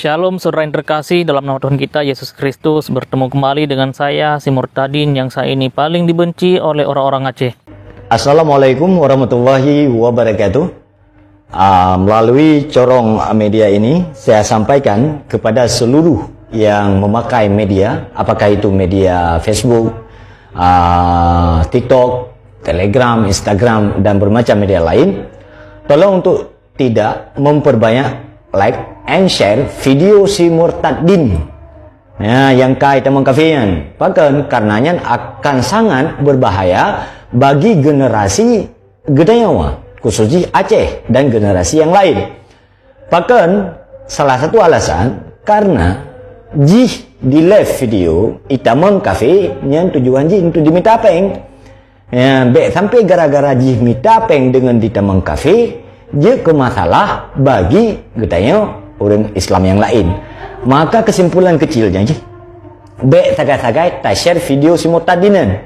Shalom saudara yang terkasih, dalam nama Tuhan kita Yesus Kristus, bertemu kembali dengan saya si Murtadin yang saat ini paling dibenci oleh orang-orang Aceh. Assalamualaikum warahmatullahi wabarakatuh. Melalui corong media ini saya sampaikan kepada seluruh yang memakai media, apakah itu media Facebook, TikTok, Telegram, Instagram, dan bermacam media lain, tolong untuk tidak memperbanyak like and share video si Murtadin yang kaitan mengkafian. Bahkan karenanya akan sangat berbahaya bagi generasi Gedayawa, khususnya Aceh dan generasi yang lain. Bahkan salah satu alasan karena jih di live video itamang kafe yang tujuan jih untuk diminta peng. Sampai gara-gara jih minta peng dengan ditamang kafe, dia ke masalah bagi Gedayawa orang Islam yang lain. Maka kesimpulan kecilnya je, sagai-sagai tak share video si Murtadinan.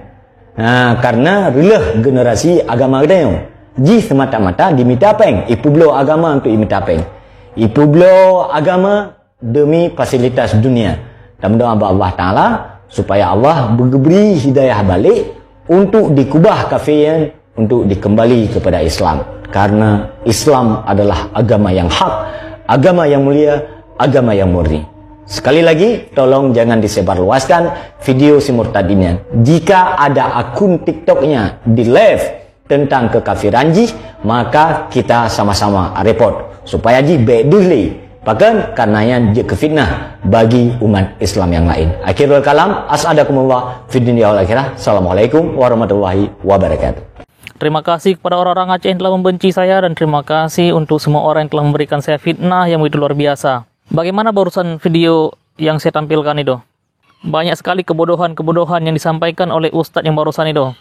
Karena rilah generasi agama Gedayawa ji semata-mata diminta peng, ipublo agama untuk diminta peng, ipublo agama demi fasilitas dunia. Dan berdoa Allah Ta'ala supaya Allah beri hidayah balik untuk dikubah kafean, untuk dikembali kepada Islam. Karena Islam adalah agama yang hak, agama yang mulia, agama yang murni. Sekali lagi, tolong jangan disebarluaskan video si Murtadinnya. Jika ada akun TikToknya di live tentang kekafiran jih, maka kita sama-sama report supaya jih beduli. Bahkan karenanya jih kefitnah bagi umat Islam yang lain. Akhirul kalam, as'adakumullah fid dunya wal akhirah. Assalamualaikum warahmatullahi wabarakatuh. Terima kasih kepada orang-orang Aceh yang telah membenci saya, dan terima kasih untuk semua orang yang telah memberikan saya fitnah yang begitu luar biasa. Bagaimana barusan video yang saya tampilkan itu? Banyak sekali kebodohan-kebodohan yang disampaikan oleh Ustadz yang barusan itu.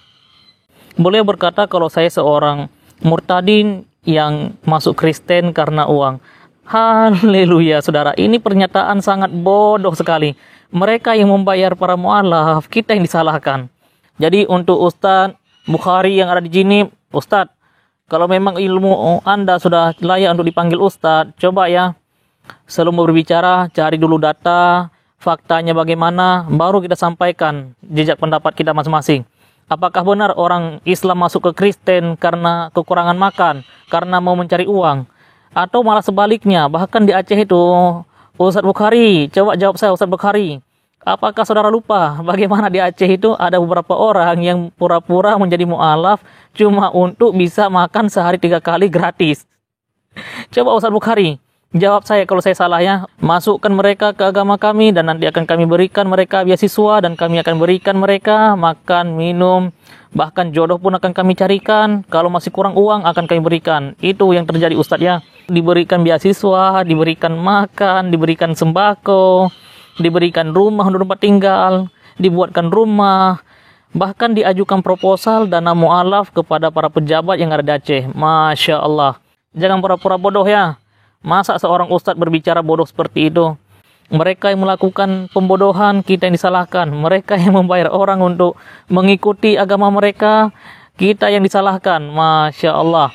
Boleh berkata kalau saya seorang Murtadin yang masuk Kristen karena uang. Haleluya saudara, ini pernyataan sangat bodoh sekali. Mereka yang membayar para mu'alaf, kita yang disalahkan. Jadi untuk Ustadz Bukhari yang ada di sini, Ustadz, kalau memang ilmu Anda sudah layak untuk dipanggil Ustadz, coba ya, sebelum berbicara, cari dulu data, faktanya bagaimana, baru kita sampaikan jejak pendapat kita masing-masing. Apakah benar orang Islam masuk ke Kristen karena kekurangan makan, karena mau mencari uang, atau malah sebaliknya? Bahkan di Aceh itu, Ustadz Bukhari, coba jawab saya Ustadz Bukhari. Apakah saudara lupa bagaimana di Aceh itu ada beberapa orang yang pura-pura menjadi mu'alaf cuma untuk bisa makan sehari 3 kali gratis? Coba Ustadz Bukhari, jawab saya kalau saya salah ya. Masukkan mereka ke agama kami dan nanti akan kami berikan mereka beasiswa dan kami akan berikan mereka makan, minum, bahkan jodoh pun akan kami carikan. Kalau masih kurang uang akan kami berikan. Itu yang terjadi Ustadz ya. Diberikan beasiswa, diberikan makan, diberikan sembako, diberikan rumah untuk tempat tinggal, dibuatkan rumah, bahkan diajukan proposal dana mu'alaf kepada para pejabat yang ada di Aceh. Masya Allah. Jangan pura-pura bodoh ya. Masa seorang ustadz berbicara bodoh seperti itu? Mereka yang melakukan pembodohan, kita yang disalahkan. Mereka yang membayar orang untuk mengikuti agama mereka, kita yang disalahkan. Masya Allah.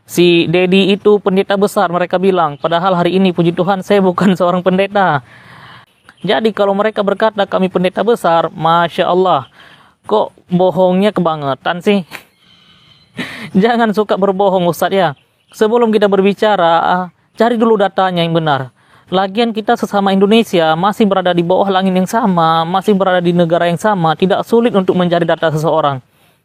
Si Dedi itu pendeta besar, mereka bilang. Padahal hari ini puji Tuhan saya bukan seorang pendeta. Jadi kalau mereka berkata kami pendeta besar, Masya Allah, kok bohongnya kebangetan sih? Jangan suka berbohong Ustadz ya. Sebelum kita berbicara, cari dulu datanya yang benar. Lagian kita sesama Indonesia, masih berada di bawah langit yang sama, masih berada di negara yang sama, tidak sulit untuk mencari data seseorang.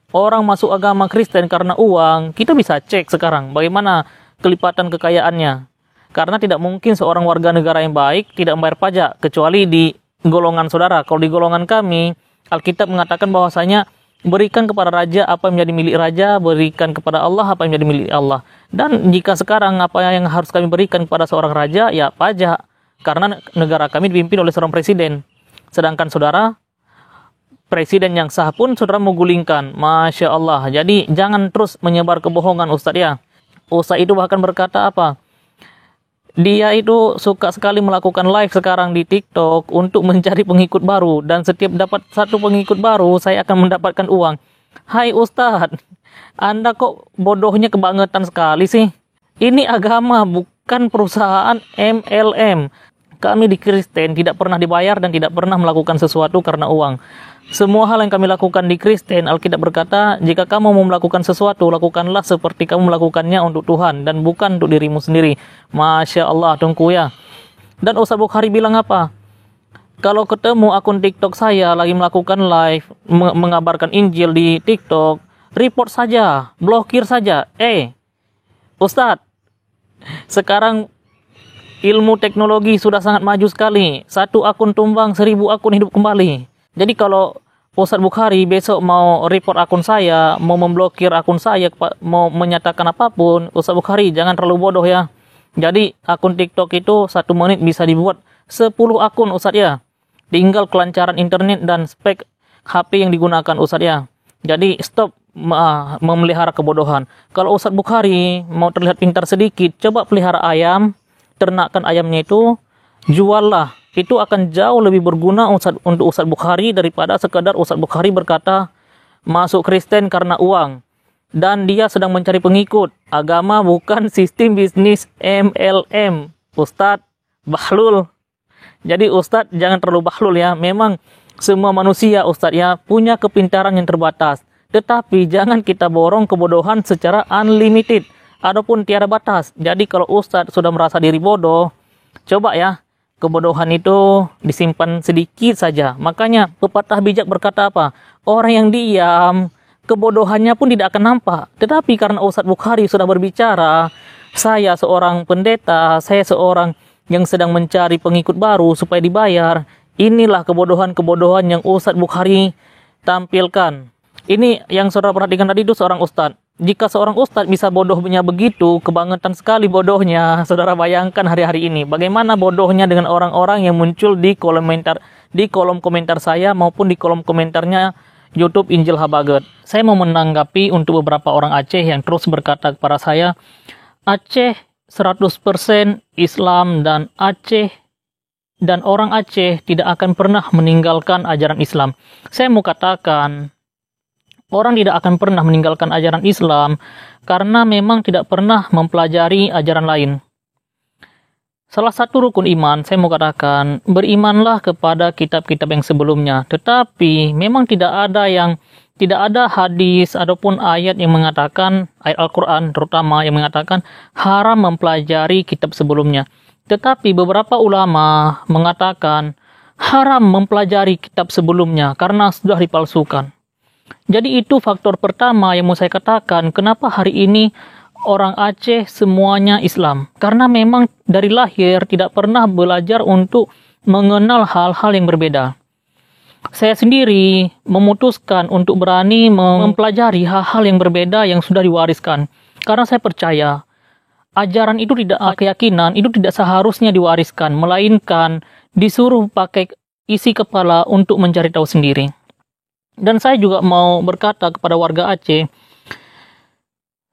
Orang masuk agama Kristen karena uang, kita bisa cek sekarang bagaimana kelipatan kekayaannya. Karena tidak mungkin seorang warga negara yang baik tidak membayar pajak, kecuali di golongan saudara. Kalau di golongan kami, Alkitab mengatakan bahwasanya berikan kepada raja apa yang menjadi milik raja, berikan kepada Allah apa yang menjadi milik Allah. Dan jika sekarang apa yang harus kami berikan kepada seorang raja, ya pajak. Karena negara kami dipimpin oleh seorang presiden. Sedangkan saudara, presiden yang sah pun saudara mau gulingkan. Masya Allah. Jadi jangan terus menyebar kebohongan Ustadz ya. Ustadz itu bahkan berkata apa? Dia itu suka sekali melakukan live sekarang di TikTok untuk mencari pengikut baru. Dan setiap dapat satu pengikut baru, saya akan mendapatkan uang. Hai Ustadz, Anda kok bodohnya kebangetan sekali sih? Ini agama, bukan perusahaan MLM. Kami di Kristen tidak pernah dibayar dan tidak pernah melakukan sesuatu karena uang. Semua hal yang kami lakukan di Kristen, Alkitab berkata, jika kamu mau melakukan sesuatu, lakukanlah seperti kamu melakukannya untuk Tuhan dan bukan untuk dirimu sendiri. Masya Allah, tunggu ya. Dan Ustaz Bukhari bilang apa? Kalau ketemu akun TikTok saya lagi melakukan live, mengabarkan Injil di TikTok, report saja, blokir saja. Ustadz, sekarang ilmu teknologi sudah sangat maju sekali. 1 akun tumbang, 1000 akun hidup kembali. Jadi kalau Ustadz Bukhari besok mau report akun saya, mau memblokir akun saya, mau menyatakan apapun, Ustadz Bukhari jangan terlalu bodoh ya. Jadi akun TikTok itu 1 menit bisa dibuat 10 akun Ustadz ya. Tinggal kelancaran internet dan spek HP yang digunakan Ustadz ya. Jadi stop memelihara kebodohan. Kalau Ustadz Bukhari mau terlihat pintar sedikit, coba pelihara ayam, ternakan ayamnya itu, juallah. Itu akan jauh lebih berguna untuk Ustadz Bukhari daripada sekadar Ustadz Bukhari berkata masuk Kristen karena uang dan dia sedang mencari pengikut. Agama bukan sistem bisnis MLM. Ustadz bahlul. Jadi Ustadz jangan terlalu bahlul ya. Memang semua manusia Ustadz ya punya kepintaran yang terbatas. Tetapi jangan kita borong kebodohan secara unlimited ataupun tiada batas. Jadi kalau Ustadz sudah merasa diri bodoh, coba ya, kebodohan itu disimpan sedikit saja. Makanya pepatah bijak berkata apa? Orang yang diam, kebodohannya pun tidak akan nampak. Tetapi karena Ustadz Bukhari sudah berbicara, saya seorang pendeta, saya seorang yang sedang mencari pengikut baru supaya dibayar. Inilah kebodohan-kebodohan yang Ustadz Bukhari tampilkan. Ini yang saudara perhatikan tadi itu seorang ustadz. Jika seorang ustadz bisa bodohnya begitu, kebangetan sekali bodohnya. Saudara bayangkan hari-hari ini, bagaimana bodohnya dengan orang-orang yang muncul di kolom komentar saya maupun di kolom komentarnya YouTube Injil Habagat. Saya mau menanggapi untuk beberapa orang Aceh yang terus berkata kepada saya, Aceh 100% Islam dan Aceh dan orang Aceh tidak akan pernah meninggalkan ajaran Islam. Saya mau katakan, orang tidak akan pernah meninggalkan ajaran Islam karena memang tidak pernah mempelajari ajaran lain. Salah satu rukun iman, saya mau katakan, berimanlah kepada kitab-kitab yang sebelumnya. Tetapi memang tidak ada hadis ataupun ayat yang mengatakan, ayat Al-Quran terutama yang mengatakan haram mempelajari kitab sebelumnya. Tetapi beberapa ulama mengatakan haram mempelajari kitab sebelumnya karena sudah dipalsukan. Jadi itu faktor pertama yang mau saya katakan kenapa hari ini orang Aceh semuanya Islam. Karena memang dari lahir tidak pernah belajar untuk mengenal hal-hal yang berbeda. Saya sendiri memutuskan untuk berani mempelajari hal-hal yang berbeda yang sudah diwariskan. Karena saya percaya ajaran itu keyakinan itu tidak seharusnya diwariskan. Melainkan disuruh pakai isi kepala untuk mencari tahu sendiri. Dan saya juga mau berkata kepada warga Aceh,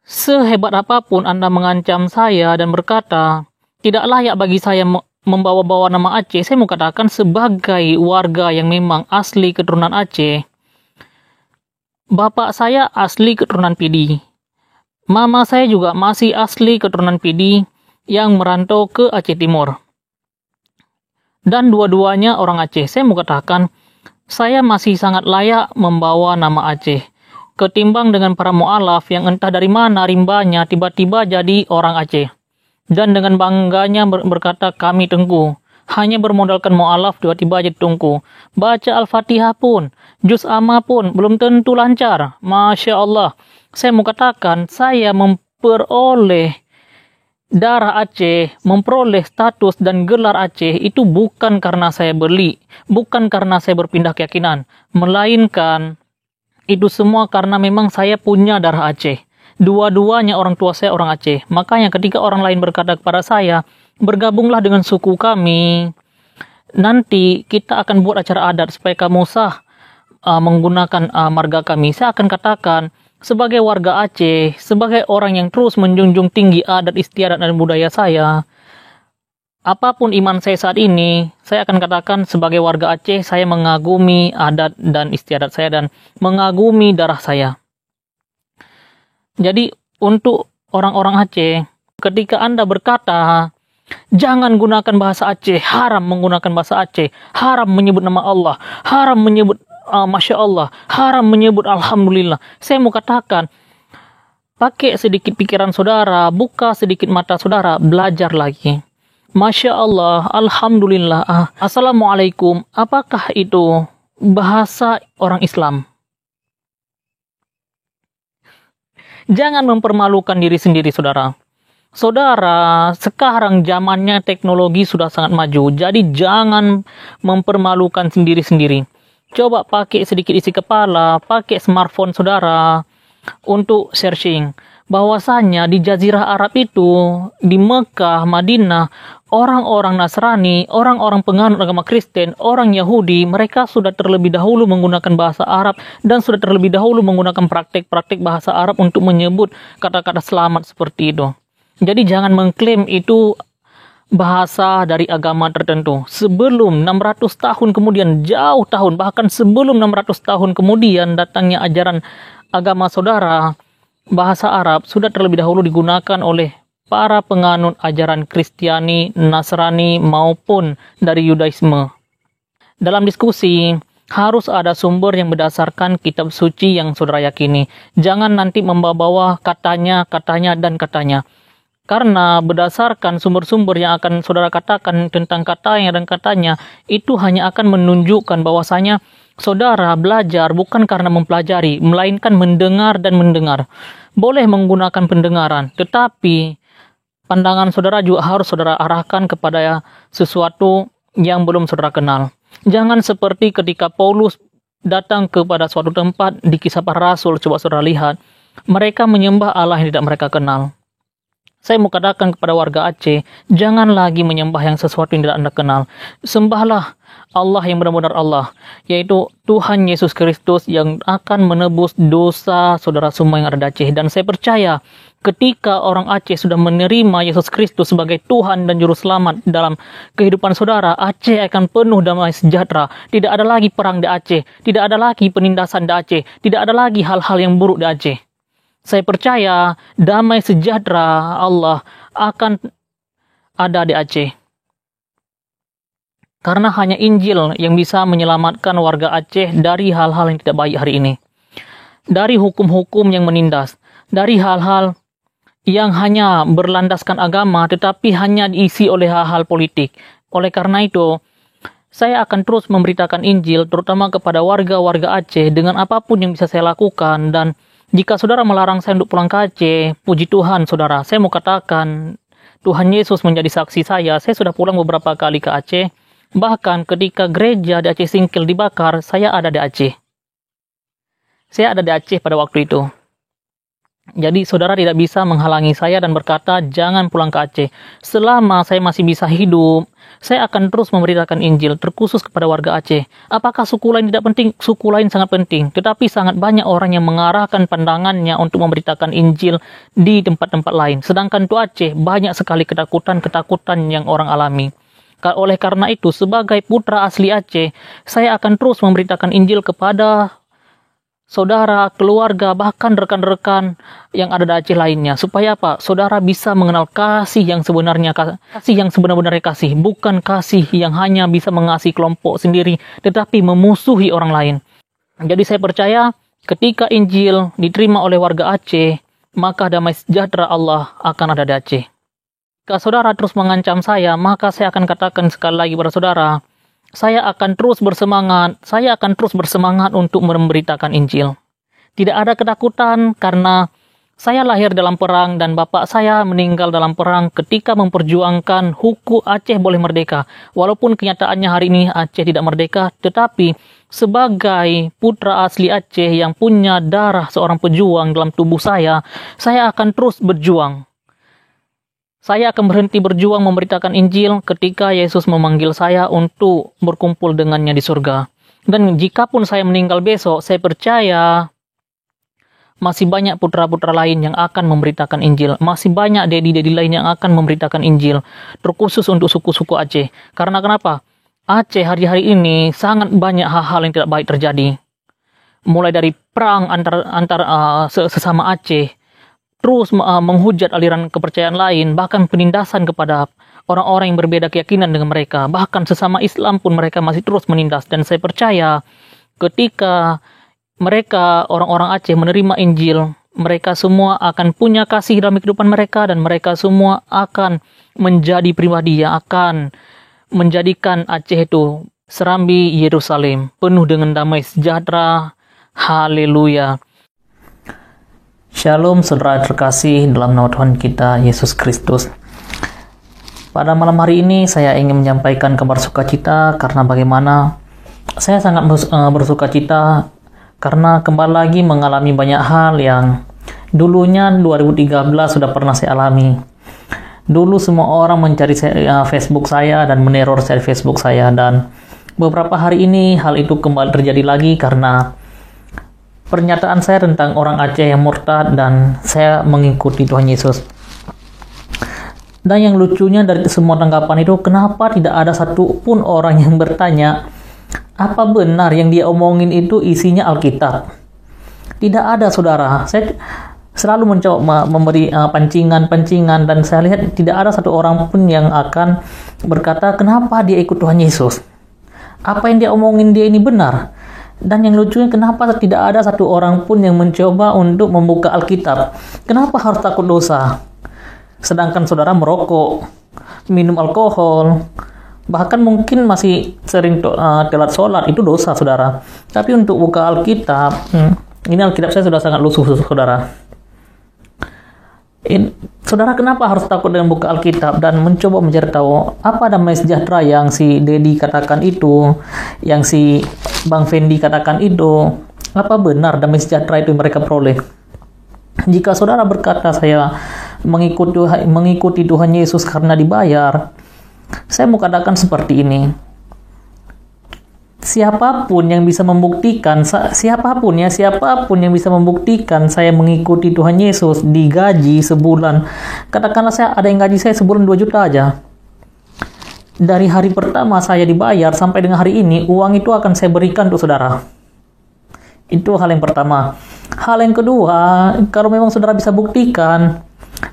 sehebat apapun Anda mengancam saya dan berkata, tidak layak bagi saya membawa-bawa nama Aceh, saya mau katakan sebagai warga yang memang asli keturunan Aceh, bapak saya asli keturunan Pidi. Mama saya juga masih asli keturunan Pidi yang merantau ke Aceh Timur. Dan dua-duanya orang Aceh. Saya mau katakan, saya masih sangat layak membawa nama Aceh. Ketimbang dengan para mu'alaf yang entah dari mana rimbanya tiba-tiba jadi orang Aceh. Dan dengan bangganya berkata kami Tengku. Hanya bermodalkan mu'alaf tiba-tiba jadi Tengku. Baca Al-Fatihah pun, Juz Amma pun belum tentu lancar. Masya Allah. Saya mau katakan saya memperoleh darah Aceh, memperoleh status dan gelar Aceh itu bukan karena saya beli, bukan karena saya berpindah keyakinan, melainkan itu semua karena memang saya punya darah Aceh. Dua-duanya orang tua saya orang Aceh. Makanya ketika orang lain berkata kepada saya, bergabunglah dengan suku kami, nanti kita akan buat acara adat supaya kamu sah menggunakan marga kami. Saya akan katakan, sebagai warga Aceh, sebagai orang yang terus menjunjung tinggi adat istiadat dan budaya saya, apapun iman saya saat ini, saya akan katakan sebagai warga Aceh, saya mengagumi adat dan istiadat saya dan mengagumi darah saya. Jadi untuk orang-orang Aceh, ketika Anda berkata Jangan gunakan bahasa Aceh, haram menggunakan bahasa Aceh, haram menyebut nama Allah, haram menyebut Masya Allah, haram menyebut Alhamdulillah. Saya mau katakan, pakai sedikit pikiran saudara, buka sedikit mata saudara, belajar lagi. Masya Allah, Alhamdulillah, Assalamualaikum, apakah itu bahasa orang Islam? Jangan mempermalukan diri sendiri, saudara. Saudara, sekarang zamannya teknologi sudah sangat maju, jadi jangan mempermalukan sendiri-sendiri. Coba pakai sedikit isi kepala, pakai smartphone saudara untuk searching. Bahwasanya di Jazirah Arab itu, di Mekah, Madinah, orang-orang Nasrani, orang-orang penganut agama Kristen, orang Yahudi, mereka sudah terlebih dahulu menggunakan bahasa Arab dan sudah terlebih dahulu menggunakan praktek-praktek bahasa Arab untuk menyebut kata-kata selamat seperti itu. Jadi jangan mengklaim itu bahasa dari agama tertentu. Sebelum 600 tahun kemudian, jauh tahun, bahkan sebelum 600 tahun kemudian datangnya ajaran agama saudara, bahasa Arab sudah terlebih dahulu digunakan oleh para penganut ajaran Kristiani, Nasrani, maupun dari Yudaisme. Dalam diskusi, harus ada sumber yang berdasarkan kitab suci yang saudara yakini. Jangan nanti membawa katanya, dan katanya. Karena berdasarkan sumber-sumber yang akan saudara katakan tentang katanya dan katanya, itu hanya akan menunjukkan bahwasanya saudara belajar bukan karena mempelajari, melainkan mendengar dan mendengar. Boleh menggunakan pendengaran, tetapi pandangan saudara juga harus saudara arahkan kepada sesuatu yang belum saudara kenal. Jangan seperti ketika Paulus datang kepada suatu tempat di Kisah Para Rasul, coba saudara lihat, mereka menyembah Allah yang tidak mereka kenal. Saya mau katakan kepada warga Aceh, jangan lagi menyembah yang sesuatu yang tidak Anda kenal. Sembahlah Allah yang benar-benar Allah, yaitu Tuhan Yesus Kristus yang akan menebus dosa saudara semua yang ada di Aceh. Dan saya percaya, ketika orang Aceh sudah menerima Yesus Kristus sebagai Tuhan dan Juru Selamat dalam kehidupan saudara, Aceh akan penuh damai sejahtera. Tidak ada lagi perang di Aceh, tidak ada lagi penindasan di Aceh, tidak ada lagi hal-hal yang buruk di Aceh. Saya percaya damai sejahtera Allah akan ada di Aceh. Karena hanya Injil yang bisa menyelamatkan warga Aceh dari hal-hal yang tidak baik hari ini. Dari hukum-hukum yang menindas. Dari hal-hal yang hanya berlandaskan agama tetapi hanya diisi oleh hal-hal politik. Oleh karena itu, saya akan terus memberitakan Injil terutama kepada warga-warga Aceh dengan apapun yang bisa saya lakukan. Dan jika saudara melarang saya untuk pulang ke Aceh, puji Tuhan saudara, saya mau katakan Tuhan Yesus menjadi saksi saya. Saya sudah pulang beberapa kali ke Aceh. Bahkan ketika gereja di Aceh Singkil dibakar, saya ada di Aceh. Saya ada di Aceh pada waktu itu. Jadi saudara tidak bisa menghalangi saya dan berkata jangan pulang ke Aceh. Selama saya masih bisa hidup, saya akan terus memberitakan Injil terkhusus kepada warga Aceh. Apakah suku lain tidak penting? Suku lain sangat penting. Tetapi sangat banyak orang yang mengarahkan pandangannya untuk memberitakan Injil di tempat-tempat lain. Sedangkan di Aceh banyak sekali ketakutan-ketakutan yang orang alami. Oleh karena itu, sebagai putra asli Aceh, saya akan terus memberitakan Injil kepada saudara, keluarga, bahkan rekan-rekan yang ada di Aceh lainnya. Supaya apa? Saudara bisa mengenal kasih yang sebenarnya, kasih yang sebenar-benarnya kasih. Bukan kasih yang hanya bisa mengasihi kelompok sendiri, tetapi memusuhi orang lain. Jadi saya percaya ketika Injil diterima oleh warga Aceh, maka damai sejahtera Allah akan ada di Aceh. Jika saudara terus mengancam saya, maka saya akan katakan sekali lagi kepada saudara, saya akan terus bersemangat untuk memberitakan Injil. Tidak ada ketakutan karena saya lahir dalam perang dan bapak saya meninggal dalam perang ketika memperjuangkan hukum Aceh boleh merdeka. Walaupun kenyataannya hari ini Aceh tidak merdeka, tetapi sebagai putra asli Aceh yang punya darah seorang pejuang dalam tubuh saya akan terus berjuang. Saya akan berhenti berjuang memberitakan Injil ketika Yesus memanggil saya untuk berkumpul dengannya di surga. Dan jikapun saya meninggal besok, saya percaya masih banyak putra-putra lain yang akan memberitakan Injil. Masih banyak dedi-dedi lain yang akan memberitakan Injil. Terkhusus untuk suku-suku Aceh. Karena kenapa? Aceh hari-hari ini sangat banyak hal-hal yang tidak baik terjadi. Mulai dari perang antar sesama Aceh, terus menghujat aliran kepercayaan lain, bahkan penindasan kepada orang-orang yang berbeda keyakinan dengan mereka. Bahkan sesama Islam pun mereka masih terus menindas. Dan saya percaya ketika mereka, orang-orang Aceh, menerima Injil, mereka semua akan punya kasih dalam kehidupan mereka, dan mereka semua akan menjadi pribadi yang akan menjadikan Aceh itu serambi Yerusalem, penuh dengan damai sejahtera. Haleluya. Shalom saudara terkasih dalam nama Tuhan kita Yesus Kristus. Pada malam hari ini saya ingin menyampaikan kabar sukacita, karena bagaimana saya sangat bersukacita karena kembali lagi mengalami banyak hal yang dulunya 2013 sudah pernah saya alami. Dulu semua orang mencari Facebook saya dan meneror saya Facebook saya, dan beberapa hari ini hal itu kembali terjadi lagi karena pernyataan saya tentang orang Aceh yang murtad dan saya mengikuti Tuhan Yesus. Dan yang lucunya dari semua tanggapan itu, kenapa tidak ada satu pun orang yang bertanya, apa benar yang dia omongin itu isinya Alkitab? Tidak ada, saudara. Saya selalu mencoba memberi pancingan, dan saya lihat tidak ada satu orang pun yang akan berkata, kenapa dia ikut Tuhan Yesus? Apa yang dia omongin dia ini benar? Dan yang lucunya, kenapa tidak ada satu orang pun yang mencoba untuk membuka Alkitab? Kenapa harus takut dosa? Sedangkan saudara merokok, minum alkohol, bahkan mungkin masih sering telat sholat, itu dosa, saudara. Tapi untuk buka Alkitab, ini Alkitab saya sudah sangat lusuh, saudara. Saudara kenapa harus takut dengan buka Alkitab dan mencoba mencari tahu apa damai sejahtera yang si Dedi katakan itu, yang si Bang Fendi katakan itu? Apa benar damai sejahtera itu yang mereka peroleh? Jika saudara berkata saya mengikuti Tuhan Yesus karena dibayar, saya mau katakan seperti ini. Siapapun yang bisa membuktikan saya mengikuti Tuhan Yesus digaji sebulan. Katakanlah saya ada yang gaji saya sebulan 2 juta aja. Dari hari pertama saya dibayar sampai dengan hari ini, uang itu akan saya berikan untuk saudara. Itu hal yang pertama. Hal yang kedua, kalau memang saudara bisa buktikan,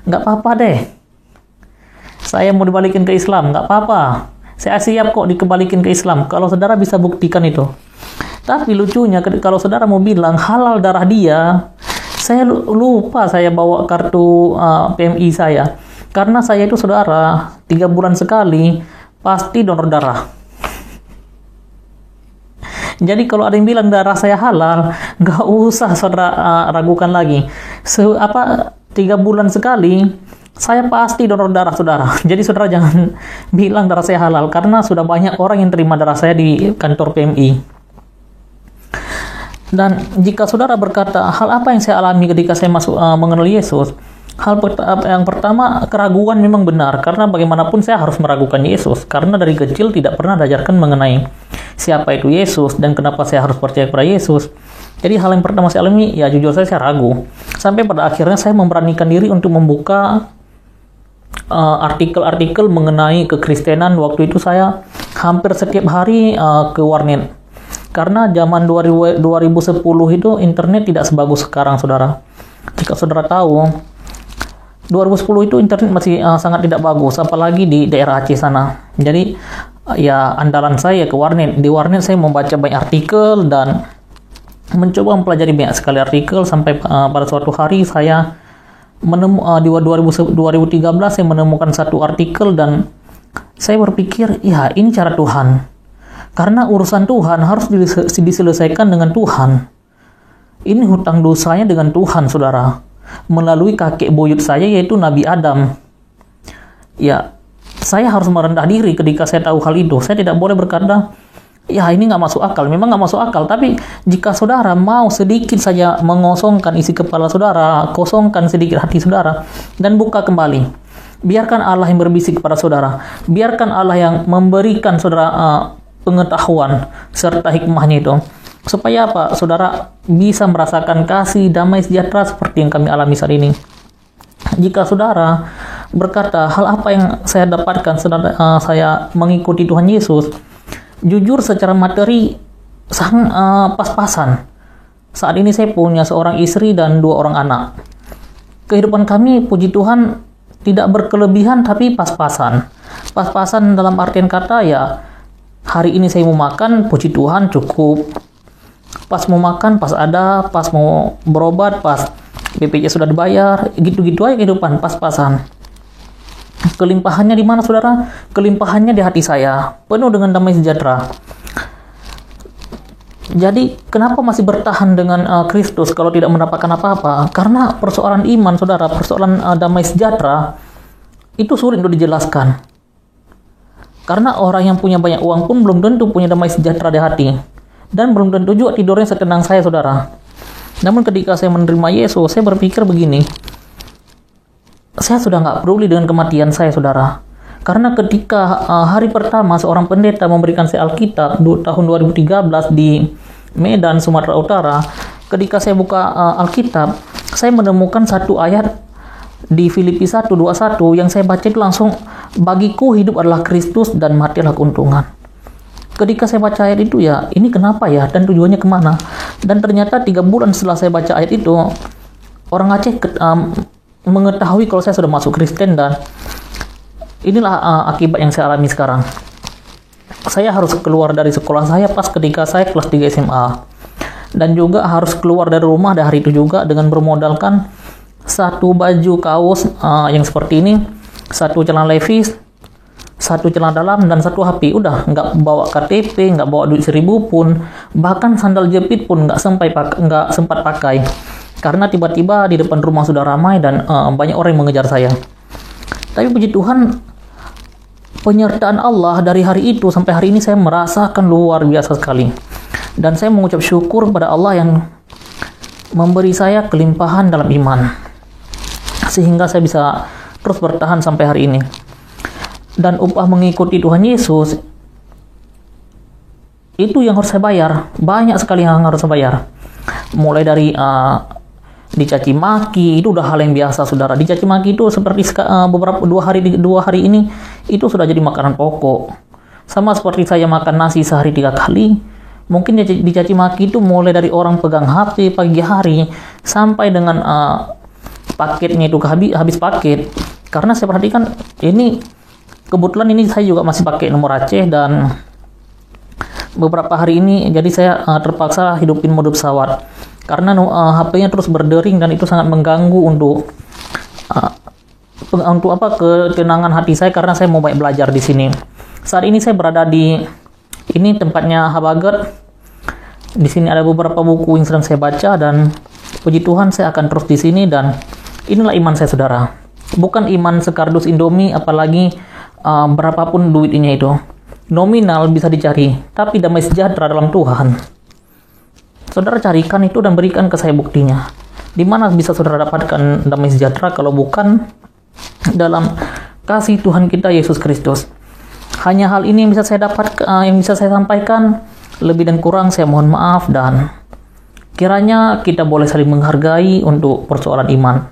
nggak apa-apa deh. Saya mau dibalikin ke Islam, nggak apa-apa. Saya siap kok dikembalikan ke Islam kalau saudara bisa buktikan itu. Tapi lucunya kalau saudara mau bilang halal darah dia, saya lupa saya bawa kartu PMI saya. Karena saya itu saudara 3 bulan sekali pasti donor darah. Jadi kalau ada yang bilang darah saya halal, nggak usah saudara ragukan lagi. 3 bulan sekali saya pasti donor darah, saudara. Jadi saudara jangan bilang darah saya halal, karena sudah banyak orang yang terima darah saya di kantor PMI. Dan jika saudara berkata, hal apa yang saya alami ketika saya masuk mengenal Yesus? Yang pertama, keraguan memang benar, karena bagaimanapun saya harus meragukan Yesus, karena dari kecil tidak pernah diajarkan mengenai siapa itu Yesus dan kenapa saya harus percaya kepada Yesus. Jadi hal yang pertama saya alami, ya jujur saya ragu. Sampai pada akhirnya saya memberanikan diri untuk membuka artikel-artikel mengenai kekristenan. Waktu itu saya hampir setiap hari ke warnet, karena zaman 2010 itu internet tidak sebagus sekarang, saudara. Jika saudara tahu, 2010 itu internet masih sangat tidak bagus, apalagi di daerah Aceh sana. Jadi ya andalan saya ke warnet. Di warnet saya membaca banyak artikel dan mencoba mempelajari banyak sekali artikel, sampai pada suatu hari saya di 2013 saya menemukan satu artikel, dan saya berpikir, ya ini cara Tuhan, karena urusan Tuhan harus diselesaikan dengan Tuhan. Ini hutang dosanya dengan Tuhan, saudara, melalui kakek buyut saya, yaitu Nabi Adam. Ya, saya harus merendah diri ketika saya tahu hal itu. Saya tidak boleh berkata, ya ini nggak masuk akal. Memang nggak masuk akal, tapi jika saudara mau sedikit saja mengosongkan isi kepala saudara, kosongkan sedikit hati saudara, dan buka kembali. Biarkan Allah yang berbisik kepada saudara. Biarkan Allah yang memberikan saudara pengetahuan serta hikmahnya itu. Supaya apa? Saudara bisa merasakan kasih, damai, sejahtera seperti yang kami alami saat ini. Jika saudara berkata, hal apa yang saya dapatkan saya mengikuti Tuhan Yesus, jujur secara materi sangat pas-pasan. Saat ini saya punya seorang istri dan 2 orang anak. kehidupan kami, puji Tuhan, tidak berkelebihan tapi pas-pasan. Pas-pasan dalam artian kata ya, hari ini saya mau makan, puji Tuhan cukup. Pas mau makan, pas ada, pas mau berobat, pas BPJS sudah dibayar, gitu-gitu aja kehidupan, pas-pasan. Kelimpahannya di mana, saudara? Kelimpahannya di hati saya, penuh dengan damai sejahtera. Jadi, kenapa masih bertahan dengan Kristus kalau tidak mendapatkan apa-apa? Karena persoalan iman, saudara, persoalan damai sejahtera, itu sulit untuk dijelaskan. Karena orang yang punya banyak uang pun belum tentu punya damai sejahtera di hati. Dan belum tentu juga tidurnya setenang saya, saudara. Namun ketika saya menerima Yesus, saya berpikir begini, saya sudah nggak peduli dengan kematian saya, saudara. Karena ketika hari pertama seorang pendeta memberikan saya Alkitab tahun 2013 di Medan, Sumatera Utara, ketika saya buka Alkitab, saya menemukan satu ayat di Filipi 1:21 yang saya baca itu langsung, bagiku hidup adalah Kristus dan mati adalah keuntungan. Ketika saya baca ayat itu, ya ini kenapa ya dan tujuannya kemana? Dan ternyata 3 bulan setelah saya baca ayat itu, orang Aceh mengetahui kalau saya sudah masuk Kristen, dan inilah akibat yang saya alami sekarang. Saya harus keluar dari sekolah saya pas ketika saya kelas 3 SMA. Dan juga harus keluar dari rumah dari hari itu juga dengan bermodalkan satu baju kaos yang seperti ini, satu celana Levi's, satu celana dalam, dan satu HP. Udah, nggak bawa KTP, nggak bawa duit 1.000 pun, bahkan sandal jepit pun nggak sempat pakai. Karena tiba-tiba di depan rumah sudah ramai dan banyak orang yang mengejar saya. Tapi puji Tuhan, penyertaan Allah dari hari itu sampai hari ini saya merasakan luar biasa sekali. Dan saya mengucap syukur kepada Allah yang memberi saya kelimpahan dalam iman. Sehingga saya bisa terus bertahan sampai hari ini. Dan upah mengikuti Tuhan Yesus, itu yang harus saya bayar. Hari sekali yang harus saya bayar. Mulai dari dicaci maki, itu udah hal yang biasa, saudara. Dicaci maki itu seperti dua hari ini itu sudah jadi makanan pokok. Sama seperti saya makan nasi sehari 3 kali, mungkin dicaci maki itu mulai dari orang pegang HP pagi hari sampai dengan paketnya itu habis paket. Karena saya perhatikan ini, kebetulan ini saya juga masih pakai nomor Aceh, dan beberapa hari ini jadi saya terpaksa hidupin mode pesawat karena HP-nya terus berdering dan itu sangat mengganggu untuk ketenangan hati saya, karena saya mau banyak belajar di sini. Saat ini saya berada di ini tempatnya Habagat. Di sini ada beberapa buku yang sedang saya baca, dan puji Tuhan saya akan terus di sini. Dan inilah iman saya, saudara. Bukan iman sekardus Indomie, apalagi berapapun duitnya itu. Nominal bisa dicari, tapi damai sejahtera dalam Tuhan, saudara carikan itu dan berikan ke saya buktinya. Di mana bisa saudara dapatkan damai sejahtera kalau bukan dalam kasih Tuhan kita Yesus Kristus? Hanya hal ini yang bisa saya yang bisa saya sampaikan. Lebih dan kurang saya mohon maaf, dan kiranya kita boleh saling menghargai untuk persoalan iman.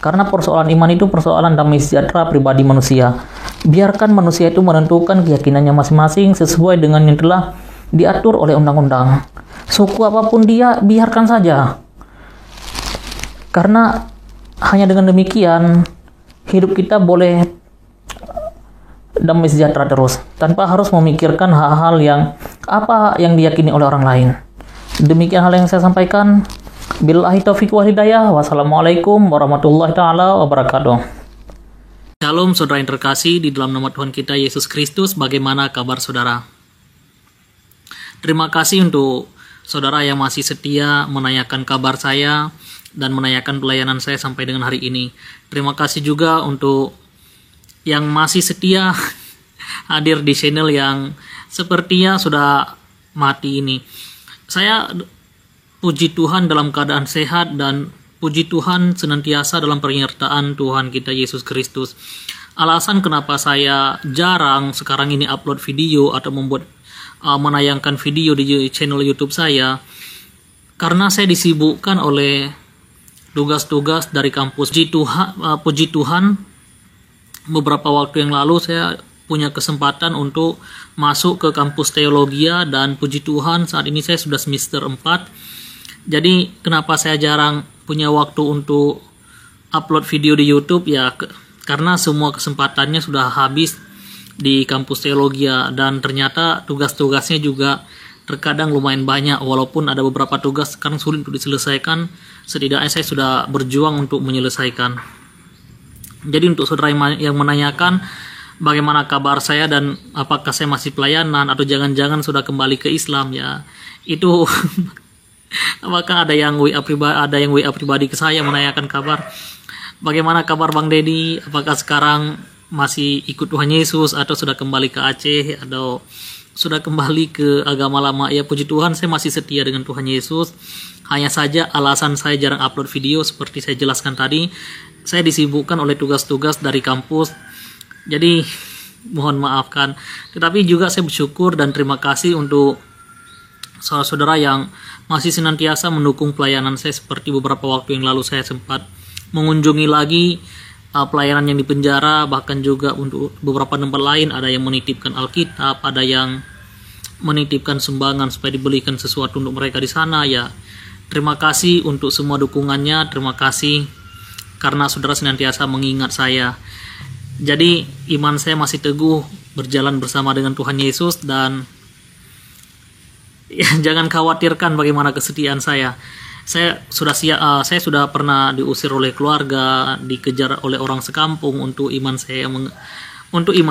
Karena persoalan iman itu persoalan damai sejahtera pribadi manusia. Biarkan manusia itu menentukan keyakinannya masing-masing sesuai dengan yang telah diatur oleh undang-undang. Suku apapun dia, biarkan saja. Karena hanya dengan demikian, hidup kita boleh damai sejahtera terus, tanpa harus memikirkan hal-hal yang diyakini oleh orang lain. Demikian hal yang saya sampaikan. Billahi taufiq wal hidayah. Wassalamualaikum warahmatullahi taala wabarakatuh. Shalom saudara yang terkasih di dalam nama Tuhan kita Yesus Kristus. Bagaimana kabar saudara? Terima kasih untuk saudara yang masih setia menanyakan kabar saya dan menanyakan pelayanan saya sampai dengan hari ini. Terima kasih juga untuk yang masih setia hadir di channel yang sepertinya sudah mati ini. Saya puji Tuhan dalam keadaan sehat, dan puji Tuhan senantiasa dalam penyertaan Tuhan kita Yesus Kristus. Alasan kenapa saya jarang sekarang ini upload video atau menayangkan video di channel YouTube saya, karena saya disibukkan oleh tugas-tugas dari kampus. Puji Tuhan, beberapa waktu yang lalu saya punya kesempatan untuk masuk ke kampus teologi, dan puji Tuhan saat ini saya sudah semester 4. Jadi kenapa saya jarang punya waktu untuk upload video di YouTube ya karena semua kesempatannya sudah habis di kampus teologi dan ternyata tugas-tugasnya juga terkadang lumayan banyak, walaupun ada beberapa tugas sekarang sulit untuk diselesaikan, setidaknya saya sudah berjuang untuk menyelesaikan. Jadi untuk saudara yang menanyakan bagaimana kabar saya dan apakah saya masih pelayanan atau jangan-jangan sudah kembali ke Islam ya, itu apakah ada yang WA pribadi ke saya menanyakan kabar. Bagaimana kabar Bang Dedi? Apakah sekarang masih ikut Tuhan Yesus atau sudah kembali ke Aceh atau sudah kembali ke agama lama? Ya puji Tuhan saya masih setia dengan Tuhan Yesus. Hanya saja alasan saya jarang upload video seperti saya jelaskan tadi, saya disibukkan oleh tugas-tugas dari kampus. Jadi mohon maafkan. Tetapi juga saya bersyukur dan terima kasih untuk saudara-saudara yang masih senantiasa mendukung pelayanan saya. Seperti beberapa waktu yang lalu saya sempat mengunjungi lagi pelayanan yang di penjara, bahkan juga untuk beberapa tempat lain ada yang menitipkan Alkitab, ada yang menitipkan sumbangan supaya dibelikan sesuatu untuk mereka di sana ya. Terima kasih untuk semua dukungannya, terima kasih karena saudara senantiasa mengingat saya. Jadi iman saya masih teguh berjalan bersama dengan Tuhan Yesus dan ya, jangan khawatirkan bagaimana kesetiaan saya. Saya sudah pernah diusir oleh keluarga, dikejar oleh orang sekampung untuk iman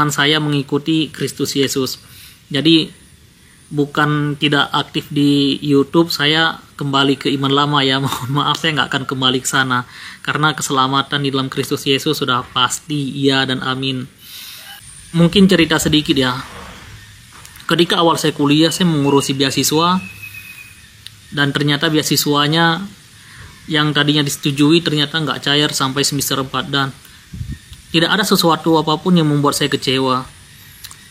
saya mengikuti Kristus Yesus. Jadi bukan tidak aktif di YouTube, saya kembali ke iman lama ya. Mohon maaf saya nggak akan kembali ke sana karena keselamatan di dalam Kristus Yesus sudah pasti iya dan amin. Mungkin cerita sedikit ya. Ketika awal saya kuliah, saya mengurusi beasiswa. Dan ternyata beasiswanya yang tadinya disetujui ternyata nggak cair sampai semester 4 dan tidak ada sesuatu apapun yang membuat saya kecewa.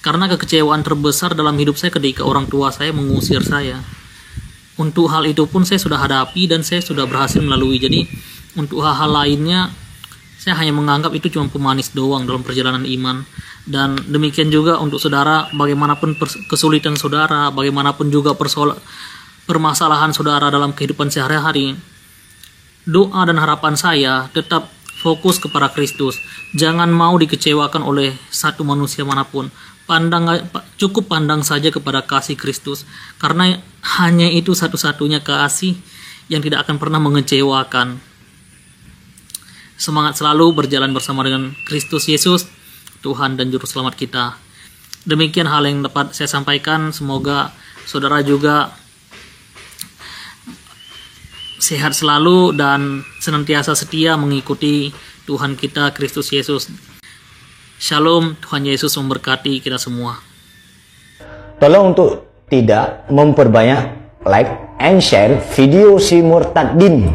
Karena kekecewaan terbesar dalam hidup saya ketika orang tua saya mengusir saya. Untuk hal itu pun saya sudah hadapi dan saya sudah berhasil melalui. Jadi untuk hal-hal lainnya saya hanya menganggap itu cuma pemanis doang dalam perjalanan iman. Dan demikian juga untuk saudara, bagaimanapun kesulitan saudara, bagaimanapun juga permasalahan saudara dalam kehidupan sehari-hari, doa dan harapan saya tetap fokus kepada Kristus. Jangan mau dikecewakan oleh satu manusia manapun. Cukup pandang saja kepada kasih Kristus, karena hanya itu satu-satunya kasih yang tidak akan pernah mengecewakan. Semangat selalu berjalan bersama dengan Kristus Yesus, Tuhan dan Juru Selamat kita. Demikian hal yang dapat saya sampaikan. Semoga saudara juga sehat selalu dan senantiasa setia mengikuti Tuhan kita Kristus Yesus. Shalom, Tuhan Yesus memberkati kita semua. Tolong untuk tidak memperbanyak like and share video si Murtadin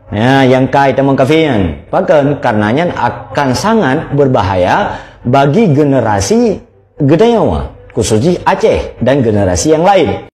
ya, yang kait teman kafian. Bahkan karenanya akan sangat berbahaya bagi generasi Gedayawa, khususnya Aceh dan generasi yang lain.